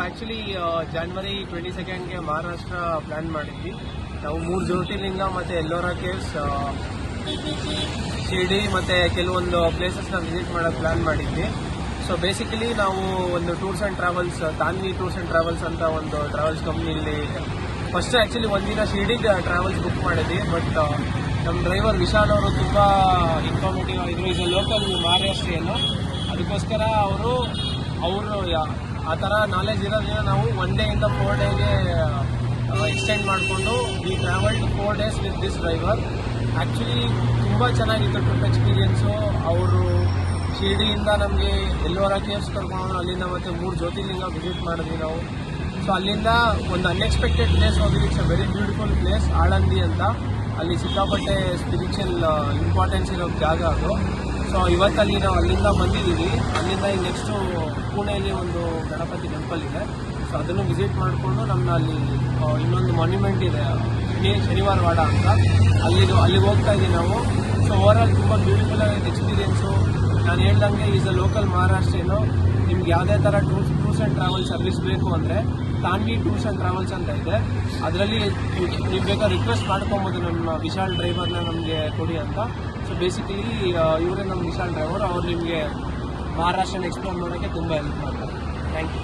Actually ಜನವರಿ 22ಗೆ Maharashtra plan ಮಾಡಿದ್ವಿ. ನಾವು 3 ಜ್ಯೋತಿರ್ಲಿಂಗ ಮತ್ತು ಎಲ್ಲೋರಾ ಕೇವ್ಸ್, ಶಿರ್ಡಿ ಮತ್ತು ಕೆಲವೊಂದು ಪ್ಲೇಸಸ್ನ ವಿಸಿಟ್ ಮಾಡೋಕ್ಕೆ ಪ್ಲ್ಯಾನ್ ಮಾಡಿದ್ವಿ. ಸೊ ಬೇಸಿಕಲಿ ನಾವು ಒಂದು tours and travels, Tanvi tours and travels ಅಂತ ಒಂದು ಟ್ರಾವೆಲ್ಸ್ ಕಂಪ್ನಿಯಲ್ಲಿ ಫಸ್ಟ್ ಆ್ಯಕ್ಚುಲಿ ಒಂದಿನ ಶಿರ್ಡಿಗೆ ಟ್ರಾವೆಲ್ಸ್ ಬುಕ್ ಮಾಡಿದ್ವಿ. ಬಟ್ ನಮ್ಮ ಡ್ರೈವರ್ ವಿಶಾಲ್ ಅವರು ತುಂಬ ಇನ್ಫಾರ್ಮೇಟಿವ್ ಆಗಿದ್ರು. ಈಸ್ ಅ ಲೋಕಲ್ ಮಹಾರಾಷ್ಟ್ರಿಯನ್ನು, ಅದಕ್ಕೋಸ್ಕರ ಅವರು ಆ ಥರ ನಾಲೆಜ್ ಇರೋದ್ರಿಂದ ನಾವು 1 ಡೇಯಿಂದ 4 ಡೇಗೆ ಎಕ್ಸ್ಟೆಂಡ್ ಮಾಡಿಕೊಂಡು we travelled 4 days with this driver. Actually ತುಂಬ ಚೆನ್ನಾಗಿತ್ತು ಟ್ರಿಪ್ ಎಕ್ಸ್ಪೀರಿಯೆನ್ಸು. ಅವರು ಶಿರ್ಡಿಯಿಂದ ನಮಗೆ ಎಲ್ಲೋರಾ ಕೇವ್ಸ್ ಕರ್ಕೊಂಡು ಅಲ್ಲಿಂದ ಮತ್ತು 3 ಜ್ಯೋತಿರ್ಲಿಂಗ ವಿಸಿಟ್ ಮಾಡಿದ್ವಿ ನಾವು. ಸೊ ಅಲ್ಲಿಂದ ಒಂದು ಅನ್ಎಕ್ಸ್ಪೆಕ್ಟೆಡ್ ಪ್ಲೇಸ್ ಹೋಗಿದ್ದು. It's a very beautiful place, Alandi ಅಂತ. ಅಲ್ಲಿ ಸಿಕ್ಕಾಪಟ್ಟೆ ಸ್ಪಿರಿಚುವಲ್ ಇಂಪಾರ್ಟೆನ್ಸ್ ಇರೋ ಜಾಗ ಅದು. ಸೊ ಇವತ್ತಲ್ಲಿ ನಾವು ಅಲ್ಲಿಂದ ಬಂದಿದ್ದೀವಿ. ಅಲ್ಲಿಂದ ಈಗ ನೆಕ್ಸ್ಟು ಪುಣೆಯಲ್ಲಿ ಒಂದು ಗಣಪತಿ ಟೆಂಪಲ್ ಇದೆ. ಸೊ ಅದನ್ನು ವಿಸಿಟ್ ಮಾಡಿಕೊಂಡು ನಮ್ಮನ್ನ ಅಲ್ಲಿ ಇನ್ನೊಂದು ಮಾನ್ಯುಮೆಂಟ್ ಇದೆ, ಶನಿವಾರ ವಾಡ ಅಂತ, ಅಲ್ಲಿಗೆ ಹೋಗ್ತಾ ಇದ್ದೀವಿ ನಾವು. ಸೊ ಓವರಾಲ್ ತುಂಬ ಬ್ಯೂಟಿಫುಲ್ ಆಗಿದ್ದ ಎಕ್ಸ್ಪೀರಿಯೆನ್ಸು. ನಾನು ಹೇಳ್ದಂಗೆ ಈಸ್ ಅ ಲೋಕಲ್ ಮಹಾರಾಷ್ಟ್ರೇನು. ನಿಮ್ಗೆ ಯಾವುದೇ ಥರ ಟೂರ್ಸ್ ಆ್ಯಂಡ್ ಟ್ರಾವೆಲ್ ಸರ್ವಿಸ್ ಬೇಕು ಅಂದರೆ ತಾನ್ವಿ ಟೂರ್ಸ್ ಆ್ಯಂಡ್ ಟ್ರಾವೆಲ್ಸ್ ಅಂತ ಇದೆ. ಅದರಲ್ಲಿ ನೀವು ಬೇಕಾದ್ರೆ ರಿಕ್ವೆಸ್ಟ್ ಮಾಡ್ಕೊಬೋದು, ನಮ್ಮ ವಿಶಾಲ್ ಡ್ರೈವರ್ನ ನಮಗೆ ಕೊಡಿ ಅಂತ. ಸೊ ಬೇಸಿಕಲಿ ಇವರೇ ನಮ್ಮ ವಿಶಾಲ್ ಡ್ರೈವರ್. ಅವ್ರು ನಿಮಗೆ ಮಹಾರಾಷ್ಟ್ರನ ಎಕ್ಸ್ಪ್ಲೋರ್ ಮಾಡೋಕ್ಕೆ ತುಂಬ ಹೆಲ್ಪ್ ಮಾಡ್ತಾರೆ. Thank you.